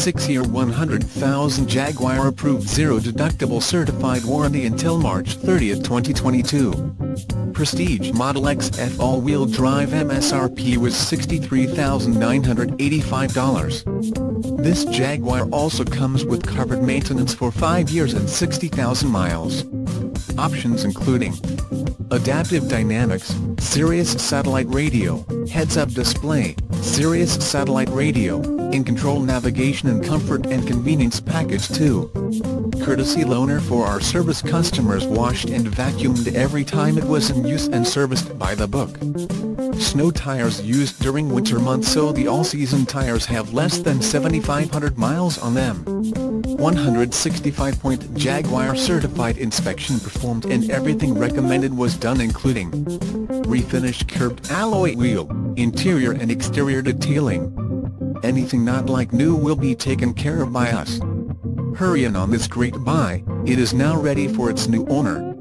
6-year 100,000 Jaguar Approved Zero Deductible Certified Warranty until March 30, 2022. Prestige Model XF all-wheel drive MSRP was $63,985. This Jaguar also comes with covered maintenance for 5 years and 60,000 miles. Options including adaptive dynamics, Sirius Satellite radio, heads-up display, Sirius Satellite radio, InControl navigation and comfort and convenience package 2. Courtesy loaner for our service customers, washed and vacuumed every time it was in use and serviced by the book. Snow tires used during winter months, so the all-season tires have less than 7,500 miles on them. 165-point Jaguar certified inspection performed and everything recommended was done, including refinish, curved alloy wheel, interior and exterior detailing. Anything not like new will be taken care of by us. Hurry in on this great buy, it is now ready for its new owner.